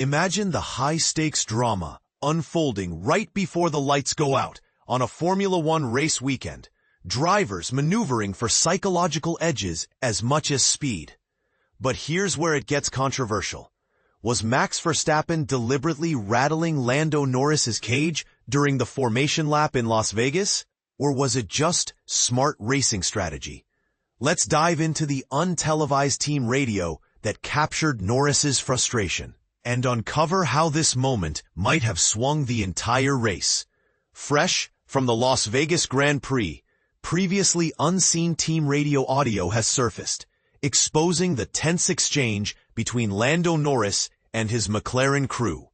Imagine the high-stakes drama unfolding right before the lights go out on a Formula One race weekend, drivers maneuvering for psychological edges as much as speed. But here's where it gets controversial. Was Max Verstappen deliberately rattling Lando Norris's cage during the formation lap in Las Vegas? Or was it just smart racing strategy? Let's dive into the untelevised team radio that captured Norris's frustration and uncover how this moment might have swung the entire race. Fresh from the Las Vegas Grand Prix, previously unseen team radio audio has surfaced, exposing the tense exchange between Lando Norris and his McLaren crew.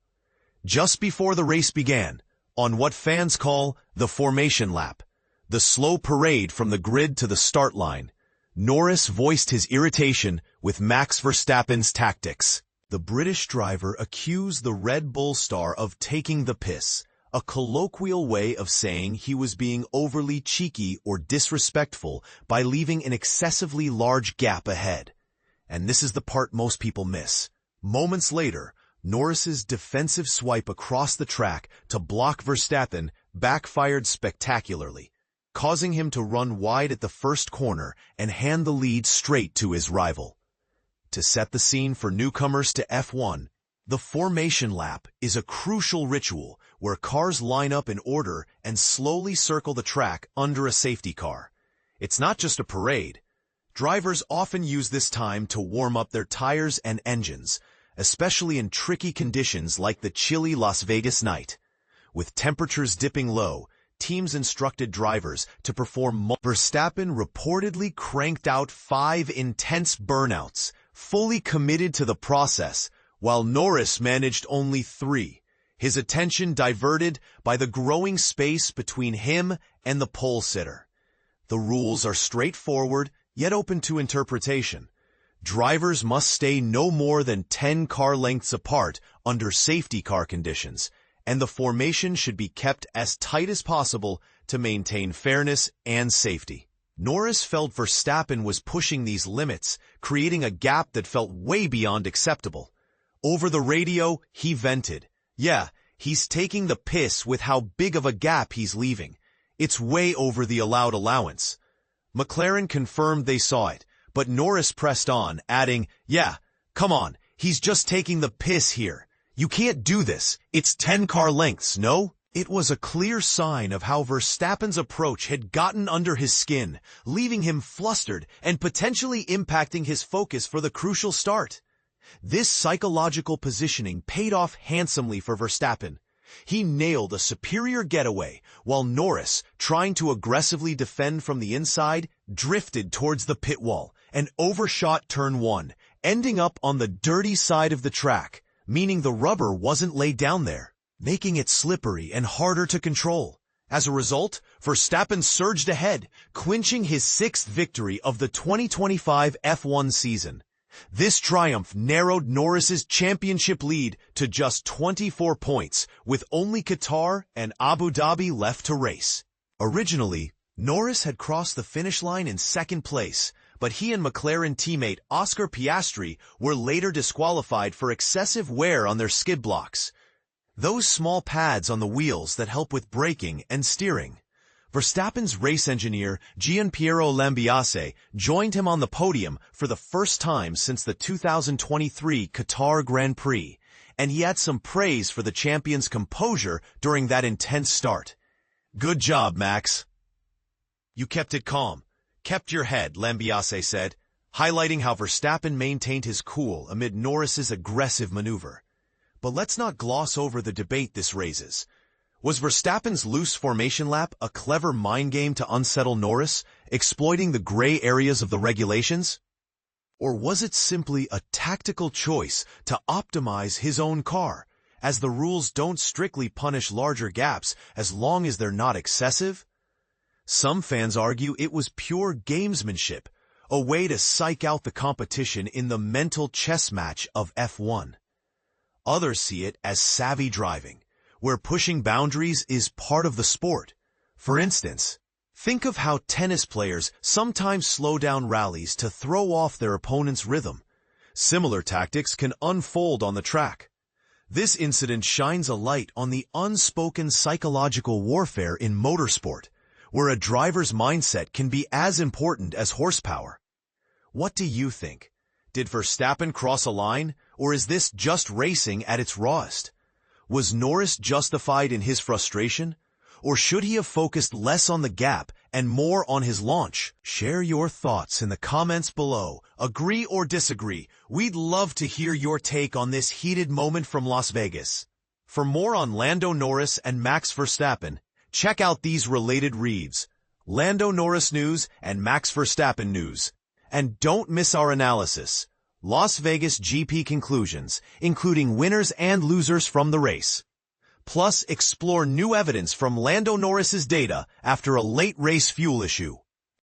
Just before the race began, on what fans call the formation lap, the slow parade from the grid to the start line, Norris voiced his irritation with Max Verstappen's tactics. The British driver accused the Red Bull star of taking the piss, a colloquial way of saying he was being overly cheeky or disrespectful by leaving an excessively large gap ahead. And this is the part most people miss. Moments later, Norris's defensive swipe across the track to block Verstappen backfired spectacularly, causing him to run wide at the first corner and hand the lead straight to his rival. To set the scene for newcomers to F1, the formation lap is a crucial ritual where cars line up in order and slowly circle the track under a safety car. It's not just a parade. Drivers often use this time to warm up their tires and engines, especially in tricky conditions like the chilly Las Vegas night. With temperatures dipping low, teams instructed drivers to perform. Verstappen reportedly cranked out 5 intense burnouts, fully committed to the process, while Norris managed only 3, his attention diverted by the growing space between him and the pole sitter. The rules are straightforward, yet open to interpretation. Drivers must stay no more than 10 car lengths apart under safety car conditions, and the formation should be kept as tight as possible to maintain fairness and safety. Norris felt Verstappen was pushing these limits, creating a gap that felt way beyond acceptable. Over the radio, he vented. Yeah, he's taking the piss with how big of a gap he's leaving. It's way over the allowed allowance. McLaren confirmed they saw it, but Norris pressed on, adding, "Yeah, come on, he's just taking the piss here. You can't do this. It's 10 car lengths, no?" It was a clear sign of how Verstappen's approach had gotten under his skin, leaving him flustered and potentially impacting his focus for the crucial start. This psychological positioning paid off handsomely for Verstappen. He nailed a superior getaway, while Norris, trying to aggressively defend from the inside, drifted towards the pit wall and overshot turn 1, ending up on the dirty side of the track, meaning the rubber wasn't laid down there, making it slippery and harder to control. As a result, Verstappen surged ahead, clinching his 6th victory of the 2025 F1 season. This triumph narrowed Norris's championship lead to just 24 points, with only Qatar and Abu Dhabi left to race. Originally, Norris had crossed the finish line in 2nd place, but he and McLaren teammate Oscar Piastri were later disqualified for excessive wear on their skid blocks, those small pads on the wheels that help with braking and steering. Verstappen's race engineer, Gianpiero Lambiase, joined him on the podium for the first time since the 2023 Qatar Grand Prix, and he had some praise for the champion's composure during that intense start. "Good job, Max. You kept it calm, kept your head," Lambiase said, highlighting how Verstappen maintained his cool amid Norris's aggressive maneuver. But let's not gloss over the debate this raises. Was Verstappen's loose formation lap a clever mind game to unsettle Norris, exploiting the gray areas of the regulations? Or was it simply a tactical choice to optimize his own car, as the rules don't strictly punish larger gaps as long as they're not excessive? Some fans argue it was pure gamesmanship, a way to psych out the competition in the mental chess match of F1. Others see it as savvy driving, where pushing boundaries is part of the sport. For instance, think of how tennis players sometimes slow down rallies to throw off their opponent's rhythm. Similar tactics can unfold on the track. This incident shines a light on the unspoken psychological warfare in motorsport, where a driver's mindset can be as important as horsepower. What do you think? Did Verstappen cross a line, or is this just racing at its rawest? Was Norris justified in his frustration, or should he have focused less on the gap and more on his launch? Share your thoughts in the comments below. Agree or disagree? We'd love to hear your take on this heated moment from Las Vegas. For more on Lando Norris and Max Verstappen, check out these related reads: Lando Norris News and Max Verstappen News. And don't miss our analysis: Las Vegas GP conclusions, including winners and losers from the race. Plus, explore new evidence from Lando Norris's data after a late race fuel issue.